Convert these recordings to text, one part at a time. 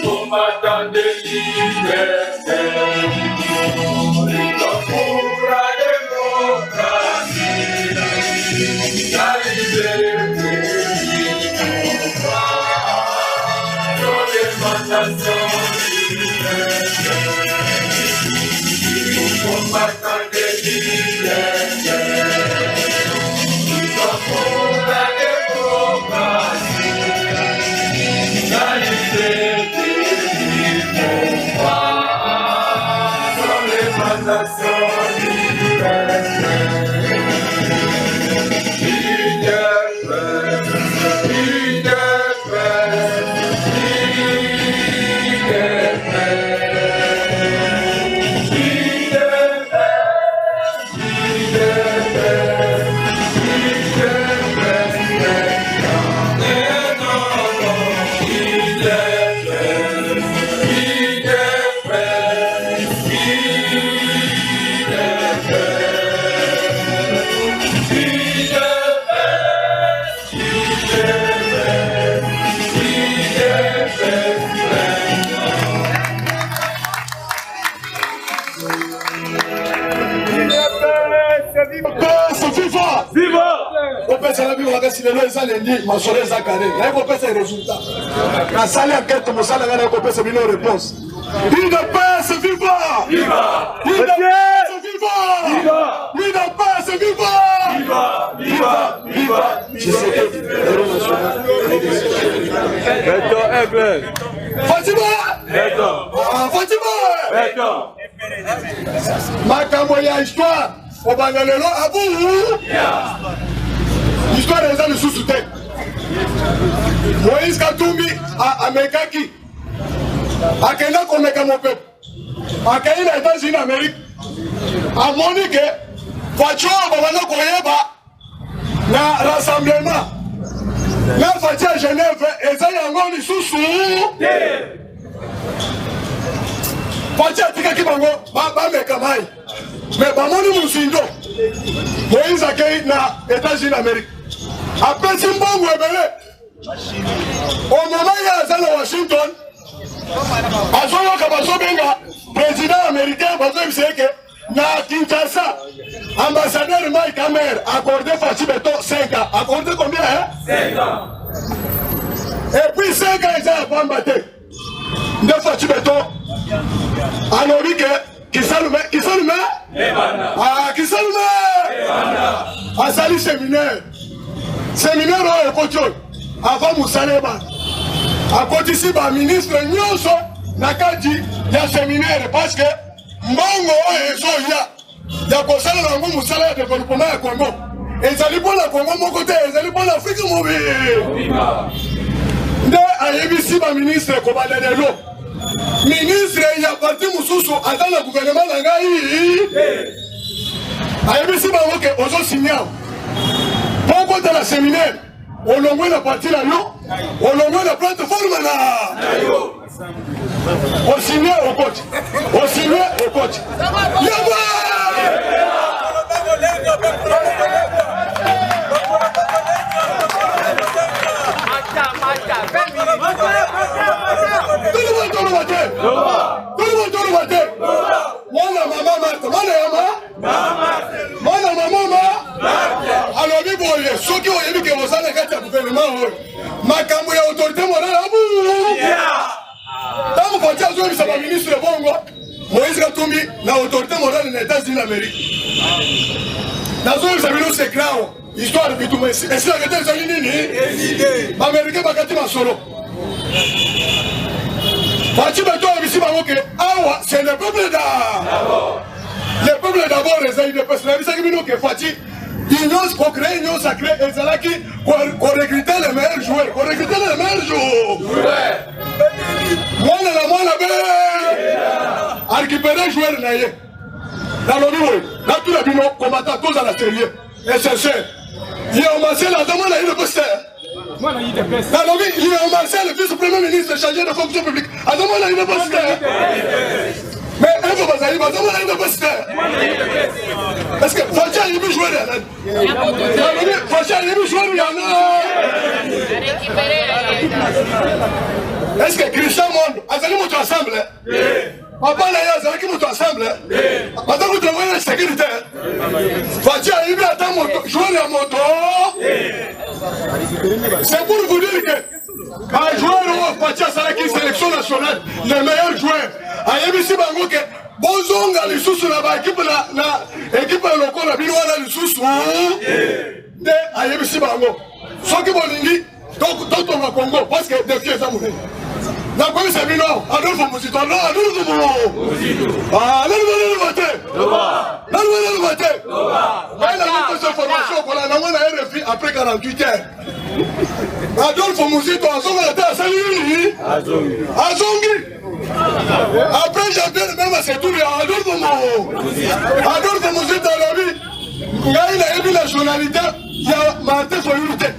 combattant de liberté, pour la démocratie, la liberté, nos demandations liberté, combattant de liberté, pour la démocratie, la liberté. Si les lois sont les lits, ma soeur est carré. Il faut faire ses résultats. La salle à quête, mon salaire a coupé ses réponses. Il ne passe viva! Viva! Il ne passe viva! Viva! Il ne passe viva! Viva! Viva! Viva! Je sais que l'héros national. Béton est clair. Fatima! Béton. Fatima! Béton. Makambo ya histoire. Au Bangalelo, à vous! L'histoire des gens de sous-soutien. Moïse Katumbi à Mekaki. À Kenya qu'on met comme peuple. À Kenya, les États-Unis d'Amérique. À Monique, Facho, Babano Koyeba, na rassemblement. La Facho à Genève, et ça y a encore des sous-sous. Facho à Tikaki Bango, Baba Mekamai. Mais Bamoni Moussindo. Moïse accueille na États-Unis d'Amérique. Après Zimbabwe, au moment où il y a Washington, président américain, na Kinshasa, ambassadeur Mike Hammer, accordé Fachi Beto 5 ans. Accordé combien, hein? 5 ans. Et puis 5 ans, ils ont combattu. De Fachi Beto, alors qui s'allume? Ah, qui s'allume? Ah, salut séminaire. Séminaire au Ekotiol. Avant Moussaleba. À côté ici, le ministre Nyonso n'a qu'à dire il y a séminaire parce que Mbongo et Soya, il y a qu'on s'en a Moussala de développement à Congo. Et ça n'est pas la Congo, mon côté, ça n'est pas l'Afrique, mon pays. De ici, le ministre Kobadanelo. Ministre, il y a parti Moussoussou, attends le gouvernement d'Angaï. ici, on a signé. Pourquoi dans la séminaire, on l'envoie la partie là, on l'envoie la plateforme là. On signe au coach. On signe au coach. Ceux qui ont dit que vous allez être gouvernement, ma campagne autorité morale à vous. Dans mon parti, je suis le ministre de Bongo, Moïse Katumbi, l'autorité morale des États-Unis d'Amérique. Dans une famille, c'est clair. Histoire de tout le monde. Et si la États-Unis, l'Américain va gâter ma solo. Parti Beto a ici, c'est le peuple d'abord. Le peuple d'abord, les aïeux de personnes. C'est ce que Fati. L'union pour créer une union sacrée et c'est là qu'on recrutait les meilleurs joueurs. Qu'on recrutait les meilleurs joueurs. Moi, la récupérer joueurs naïfs. Dans le niveau, là, tout le monde combattant tous à la série. Et c'est ça. Il y a un Marcel, la demande à une poster. Dans le niveau, il y a un Marcel, le vice-premier ministre chargé de fonction publique. À demande à une poster. Mais un peu pas aller, mais on a une poster. Parce que Facha, il veut jouer là. Facha, il veut jouer là. Est-ce que Christian Monde a dit que tu ensemble? Papa n'a pas dit que tu ensemble. Maintenant que tu envoies la sécurité. Fati a eu à jouer la moto. C'est pour vous dire que un joueur au Fati a une sélection nationale, le meilleur joueur. A eu Bango que Bozonga les sous sur la équipe locale la Bilwana les sous de a eu Bango. Ce qui m'a dit donc on va Congo parce que des pieds à mourir. La police est venue, Adolphe Mouzito, Adolphe Mouzito. Ah, allez-le voter. Allez-le voter. Mais la cette formation, on a un RFI après 48 heures. Adolphe Mouzito, Azongi. Après, j'appelle même à cette tour, Adolphe Mouzito, la vie. Il a eu la journalité, il y a Martin Foyurute.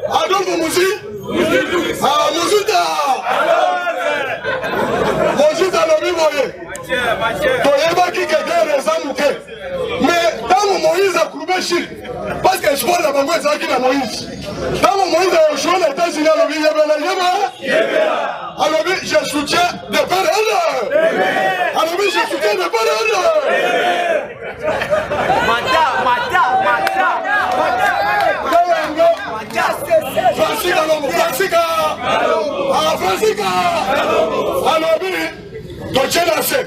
Adolphe Mouzito, Mouzito lobi boye. Toyeba ki quelqu'un reza muke. Mais tant Moïse a coupé Chine, parce que je vois la banque qui na Moïse. Tant Moïse a joué les États-Unis, alors je soutiens de parole. Alors je soutiens de parole. Francisca, alors donc j'ai lancé.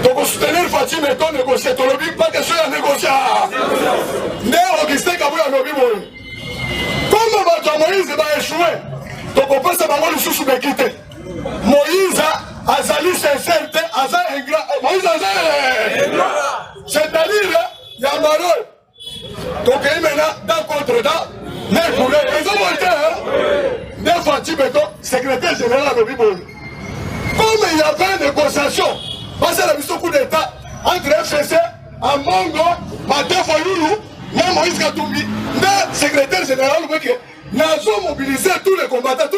Donc soutenir Fatima et ton négocier, ton lobby pas question à négocier. Mais Augustin Kabouya lobby moi. Comme Moïse va échouer, donc on peut se demander sous le quitter. Moïse a sali sincère, Moïse a c'est-à-dire il y a malheur. Donc il maintenant dans contre dans. Mais pour les raisons de Fatima, secrétaire général de Bibol. Comme il y avait une négociation, parce qu'il y a eu un coup d'État entre FCC, Amongo, Martin Foyoulou, même Moïse Katumbi, le secrétaire général, nous avons mobilisé tous les combattants, de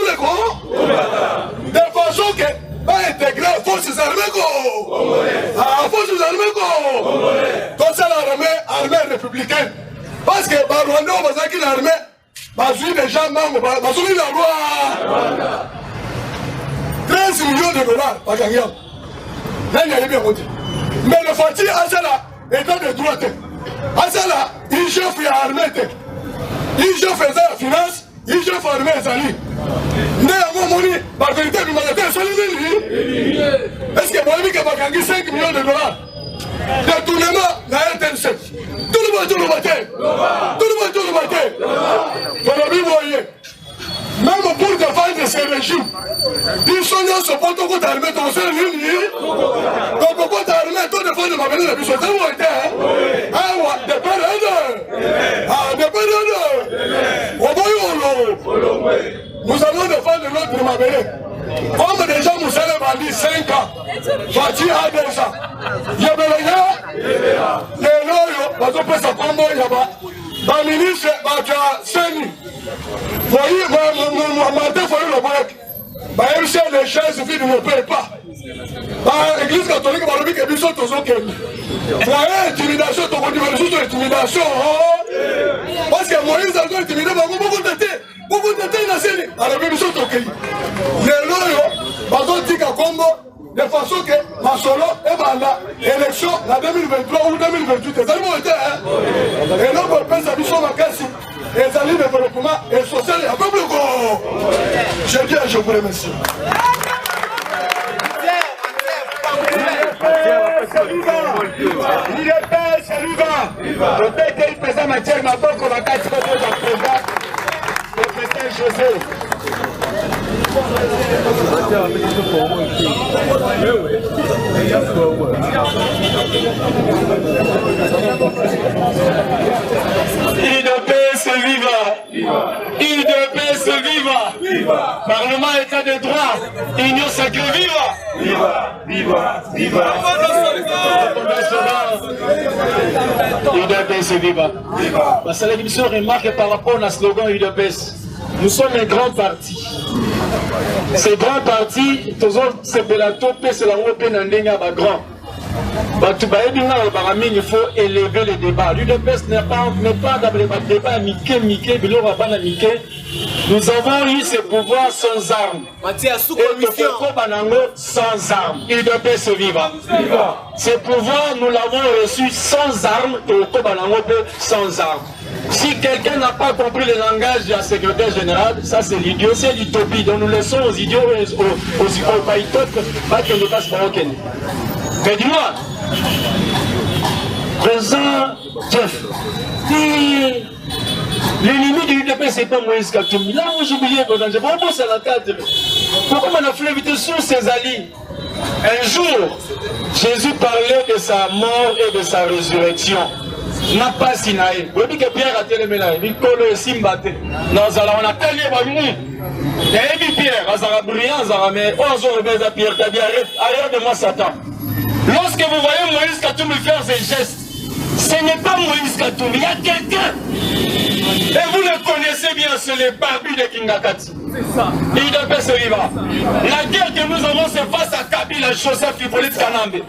façon que va intégrer les forces armées. Forces armées. Donc c'est l'armée républicaine. Parce que Rwanda, on va dire que l'armée. Bazoui déjà membre, Bazoui la loi. 13 millions de dollars, pas gagné. Là, il y a bien dit. Mais le Fatih, Azala, état de droite. Azala, il chauffe l'armée. Il chauffe la finance, il chauffe l'armée et Zali. Mais à mon moment, par vérité, il m'a dit, est-ce que moi, il va gagner 5 millions de dollars? Détournement, la RTNC. Tout le monde. Même pour défendre ces régimes, ils sont dans ce protocole d'armée, donc c'est une ligne. Donc, pourquoi t'armée, toi, défendre ma venue, la puissance, c'est moi, nous allons défendre notre Mabélé. Comme déjà Moussala m'a dit 5 ans, Fatih a 2 ans. Il y a les loyaux, parce qu'on peut se combo, il y a le ministre, Seni. Voyez, Martin Foyou le Boyek. Même si les chaises ne paient pas. L'église catholique, il y a des gens qui sont voyez, intimidation, ton intimidation. Parce que Moïse a intimidé, beaucoup de thé, il a séné. Alors, ils sont OK. Les loyaux, ils ont dit qu'à Congo, de façon que ma solo est dans l'élection en 2023 ou 2028. Et ça, ils ont été, et donc, on pense à Bishop Makassi. Et ça, le développement et social, il y a pas beaucoup. Je dis, je vous remercie. Il est père, c'est vivant. Le père qui est présent, Mathieu, ma banque, on va casser le président. Le président José. IDPS viva! IDPS viva! Parlement état de droit! Union sacrée viva! Viva! UDPS viva. Parce que l'émission remarque par rapport à slogan UDPS. Nous sommes un grand parti. Ces grands partis, c'est la grand. Il faut élever les débats. L'UDPS n'est pas dans les débats nous avons eu ce pouvoir sans armes. Et sans armes. UDPS viva. Ce pouvoir, nous l'avons reçu sans armes et sans armes. Si quelqu'un n'a pas compris le langage de la secrétaire générale, ça c'est l'idiot, c'est l'utopie. Donc nous laissons aux idiots, aux païtotes, pas qu'ils ne passent pas au Kenya. Mais dis-moi, président Jeff, l'ennemi du UDP c'est pas Moïse Katumbi. Là où j'ai oublié, j'ai pas pensé à la tête. Pourquoi on a fait l'inviter sur ses alliés? Un jour, Jésus parlait de sa mort et de sa résurrection. N'a pas sinaï. Vous voyez que Pierre a télé ménage. Il colle le simbate. Nous allons on a télé babini. Et Pierre, Azara brillant, Azara mais on se remet à Pierre. T'as dit arrête de moi Satan. Lorsque vous voyez Moïse Katumbi faire ses gestes, ce n'est pas Moïse Katumbi, il y a quelqu'un. Et vous le connaissez bien, c'est les barbus de Kingakati. C'est ça. UDPS viva. La guerre que nous avons, c'est face à Kabila, Joseph Hippolyte Kanambe.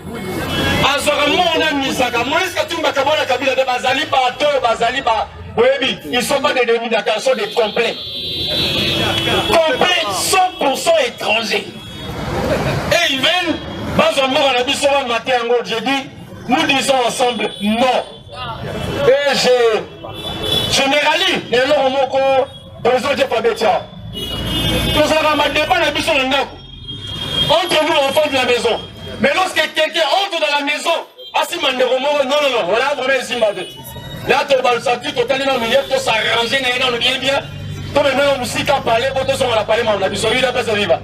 Moïse Katumbi Kabila Kabila de Bazali Bato, Bazali Ba. Oui, ils ne sont pas des demi-d'accord, ils sont des complets. Complets 100% étrangers. Et ils viennent, j'ai dit, nous disons ensemble non. Et je me rallie, et là on m'a président de Fabetia. Nous avons un débat dans le entre nous, enfants de la maison. Mais lorsque quelqu'un entre dans la maison, non, voilà, vraiment ici, là, tu vas le sentir, tu vas le milieu, tu vas s'arranger, bien. Tu vas nous aussi parler, tu vas parler,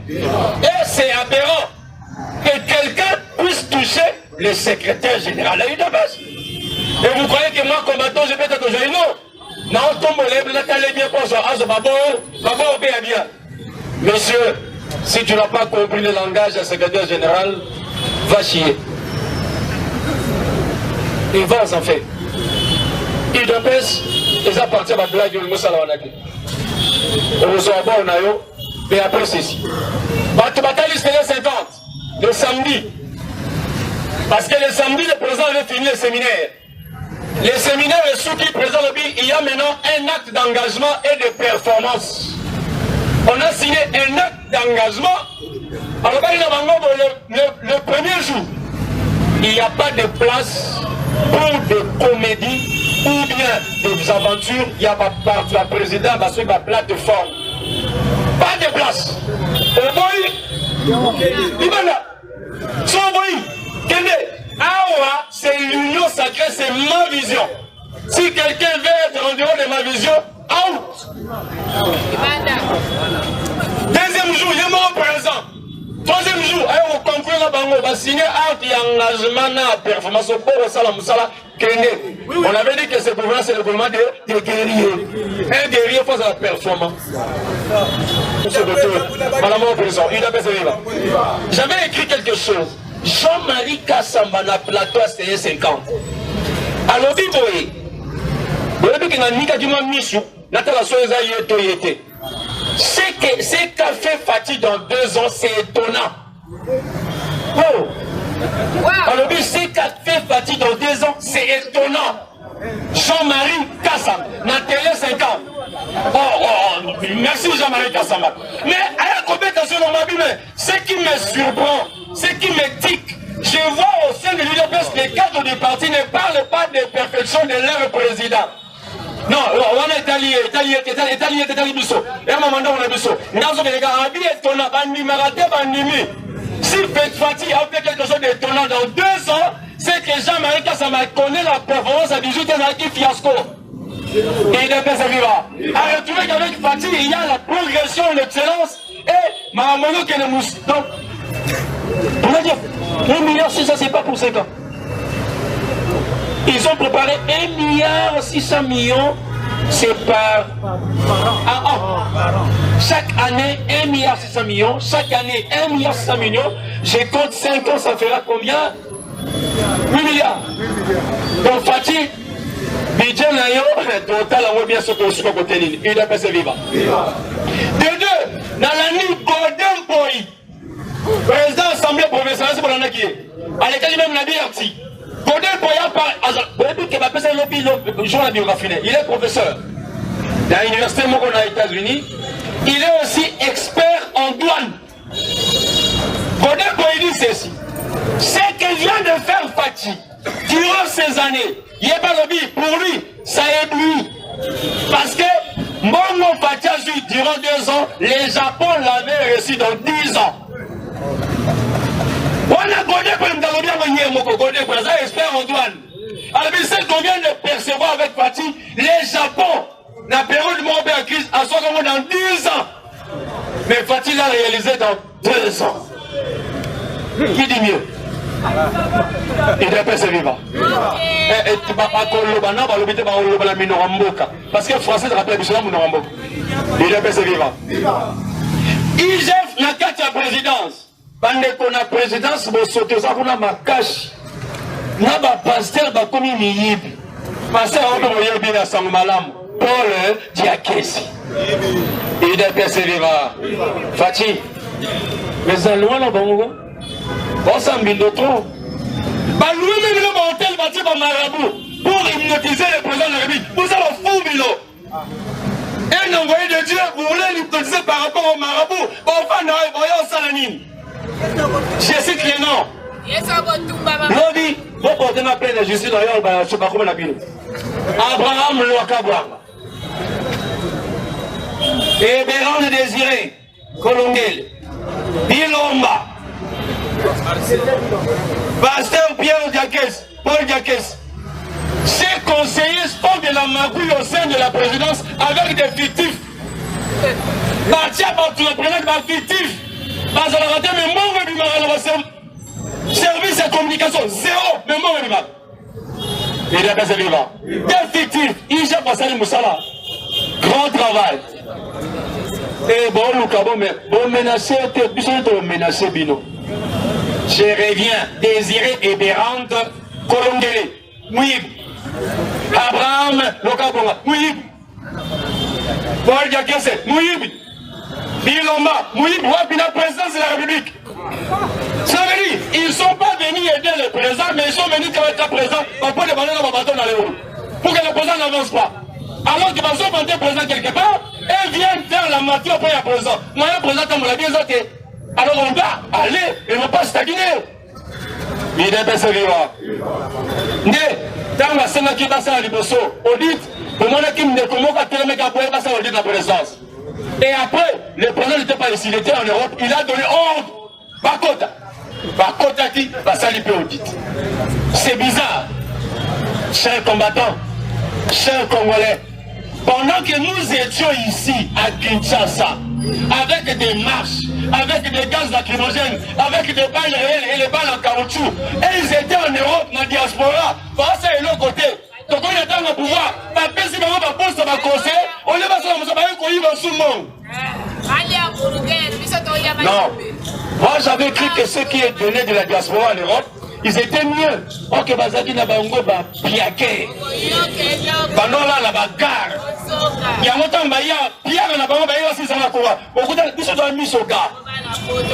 et c'est aberrant que quelqu'un puisse toucher le secrétaire général de l'UDPS. Et vous croyez que moi, combattant, je peux être toujours non? Non, tombe les blagues, allez bien pour ça. Bien. Monsieur, si tu n'as pas compris le langage du secrétaire général, va chier. Il va en fait. UDPS, ils appartiennent à la blague de Moussalawanaki. On vous envoie au Nayo, et après ceci. Bataille, c'est les 50. Le samedi, parce que le samedi, le président avait fini le séminaire. Le séminaire est sous qui présente il y a maintenant un acte d'engagement et de performance. On a signé un acte d'engagement. Alors, le premier jour, il n'y a pas de place pour des comédies ou bien des aventures. Il y a pas la présidente va sur la plateforme. Pas de place. Au boy, c'est l'union sacrée, c'est ma vision. Si quelqu'un veut être en dehors de ma vision, out. Deuxième jour, il est mort présent. Troisième jour, on comprend la bango, on va signer out et engagement à performance au port au salam musala. On avait dit que ce gouvernement, c'est le gouvernement des guerriers. Un guerrier face à la performance. Madame le président, j'avais écrit quelque chose. Jean-Marie Kassamba na plateau à 50. Alors, ce qu'a fait Fatih dans 2 ans, c'est étonnant. Oh. Alors, ce qu'a fait Fatih dans 2 ans, c'est étonnant. Jean-Marie Kassamba, na télé 50. Oh, merci Jean-Marie Kassamba. Mais à la compétition dans ma vie, ce qui me surprend, ce qui me tique, je vois au sein de l'UDPS, les cadres du parti ne parlent pas de perfection de leur président. Non, on est Italie, et on a biso. Si Fatih a fait quelque chose d'étonnant dans 2 ans, c'est que Jean-Marie Kassamba connaît la performance à 18 ans qui fiasco. Et il est bien vivant. À retrouver qu'avec Fatih, il y a la progression, l'excellence et Mahamono qui est le mousse. Donc, on va dire 1,6 milliard, c'est pas pour 5 ans. Ils ont préparé 1,6 milliard, c'est par an. Chaque année, 1,6 milliard. Chaque année, 1,6 milliard. Je compte 5 ans, ça fera combien? 8 milliards. Donc Fati, budget na yo, total en bien ce que je suis côté ligne. Il a passé vivant. De deux, dans la nuit Golden Boy, président de l'Assemblée provinciale, c'est pour l'année qui est. À l'école même la BRT. Golden Boy a parlé, la biographie, il est professeur dans l'université Moko aux États-Unis. Il est aussi expert en douane. Golden Boy dit ceci. Ce que vient de faire Fati durant ces années, il n'y a pas lobby pour lui, ça éblouit. Parce que Mbongo Fati a su durant 2 ans, les Japon l'avaient reçu dans 10 ans. On a Golden Boy, expert en douane. Alors, c'est qu'on vient de percevoir avec Fati, les Japon, la période de mon père crise, à soit comme dans 10 ans. Mais Fati l'a réalisé dans 2 ans. Qui dit mieux? Il doit pas se vivre. Parce que le français se rappelle que il doit pas se vivre. IGF n'a qu'à la présidence. Pendant qu'on a présidence, vous sautez ça, vous avez ma cache. N'a pas pasteur, bah comme il y a. Pasteur, on peut y aller à Sangmalam. Paul Diakesi. Il doit pas se vivre. Fati. Mais ça loin là, bon. Bon, ça me dit trop. Bah, lui-même, il a monté le bâti par Marabout pour hypnotiser le président de la République. Vous avez un fou, Bilo. Et un envoyé de Dieu voulait l'hypnotiser par rapport au Marabout. Enfin, non, voyons ça, la mine. Je cite les noms. Lobby, vous portez ma plainte de justice d'ailleurs, je ne sais pas comment la Bilo. Abraham Loakabwa. Et Béran Désiré, Colonel. Bilomba. Pasteur Pierre Diakès, Paul Diakès. Ces conseillers font de la magouille au sein de la présidence avec des fictifs. Batia par tout le président fictif. Parce qu'on a raté mais mon du mal. Service et communication, 0, mais mon du mal. Il est passé vivant. Des fictifs. Il j'ai passé le Moussala. Grand travail. Et bon, Loukabo, mais bon, menacé, tu menacé, Bino. Je reviens, Désiré et Bérante, Colongélé, Mouib, Abraham, Lokabonga, Mouib, Paul Diakese, Mouib, Bilomba, Mouib, Wapina, présidence de la République. Ça veut dire, ils ne sont pas venus aider le président, mais ils sont venus quand être présents, on peut demander dans ma bâton dans les roues, pour que le président n'avance pas. Alors que les gens sont présents quelque part, et viennent faire la matière pour le président. Moi, le président, comme on l'a bien dit, alors on va aller et ne pas stagner. Il est bien vivant. Mais, dans la scène qui passe à l'Ibosso, audit, pour moi, qui me dit comment on va te mettre à passer à audit la présence. Et après, le président n'était pas ici, il était en Europe, il a donné ordre. Bakota qui va saluer audit. C'est bizarre. Chers combattants, chers Congolais, pendant que nous étions ici à Kinshasa, avec des marches, avec des gaz lacrymogènes, avec des balles réelles et les balles en caoutchouc, et ils étaient en Europe, dans la diaspora, face à l'autre côté. Donc on est dans le pouvoir, ma personne va poser ma conseil, on est pas sur le monde. Non, moi j'avais cru que ceux qui venaient de la diaspora en Europe, ils étaient mieux. Ok, Bazaki n'a pas un go, piaqué. Pendant là, la bagarre. Il y a longtemps, il y a Pierre, on a pas aussi ça la cour. Beaucoup de gens sont mis au gars.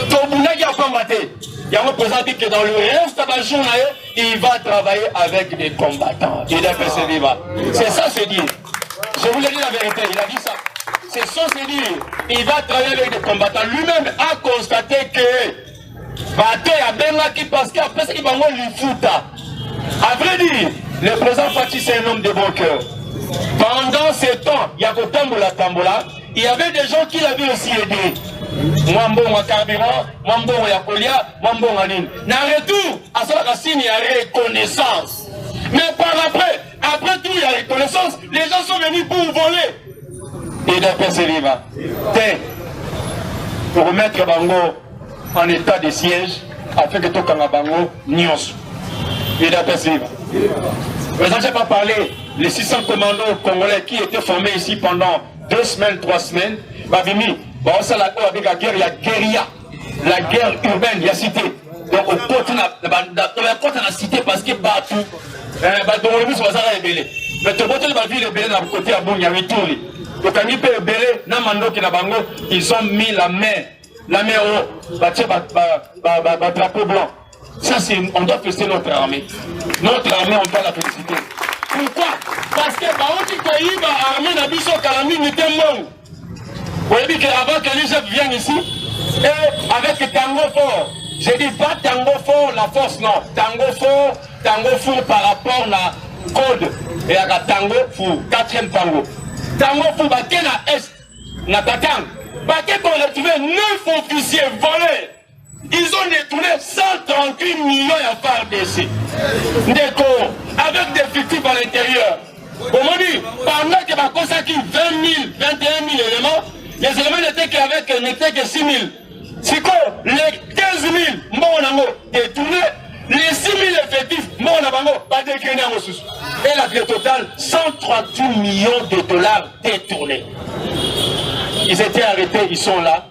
Tobunagi a combatté. Il y a un représentant que dans le reste de la journée, il va travailler avec des combattants. Il a fait ses vivants. C'est ça, c'est dit. Je vous l'ai dit la vérité, il a dit ça. C'est ça, c'est dit. Il va travailler avec des combattants. Lui-même a constaté que bateau ya bengaki parce qu'après il va voir lui fouta. À vrai dire, le président Fati c'est un homme de bon cœur. Pendant ce temps, il y a Tambola, il y avait des gens qui l'avaient aussi aidé. Mwambo wa carburant, Mwambo wa Kolia, Mwambo wa Nine. Na retour, à cela il y a reconnaissance. Mais par après tout, il y a reconnaissance, les gens sont venus pour voler. Et d'après ce livre, pour mettre Bango en état de siège, afin que tout Bango nyos. Et d'après ce livre. Mais je n'ai pas parlé, les 600 commandos congolais qui étaient formés ici pendant 2 semaines, 3 semaines, Babimi, ça avec la guerre, il y a guérilla, la guerre urbaine, il y a cité. Donc au côté de la cité parce que Batou, badongoli biso bazala ebele mais toboteli bavile ebele na côté ya Bunia Ituri tokangi mpe ebele na mandoki na bango ils ont mis la main haut batie drapeau blanc. Ça c'est on doit féliciter notre armée on doit la féliciter. Pourquoi? Parce que baoti koyiba armée na biso kala mingi te mbongo. Vous voyez qu'avant que l'IGF vienne ici, et avec Tango Fort, je dis pas Tango Fort, la force, non. Tango Fort par rapport à la code. Et à Tango Fort, 4e Tango. Tango Fort, bah, qu'est na Est, na Tatang. Bah, qu'est qu'on a trouvé 9 officiers volés. Ils ont détourné 138 millions de FARDC. D'accord, avec des fictifs à l'intérieur. Comment dire, pendant que ma consacre 20 000, 21 000 éléments, les éléments n'étaient que 6 000. C'est quoi? Les 15 000, mon détournés, les 6 000 effectifs, mon pas décliné en ressources. Et la totale, 138 millions de dollars détournés. Ils étaient arrêtés, ils sont là,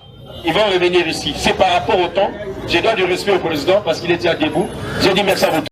ils vont revenir ici. C'est par rapport au temps, je dois du respect au président parce qu'il était à debout. J'ai dit merci à vous.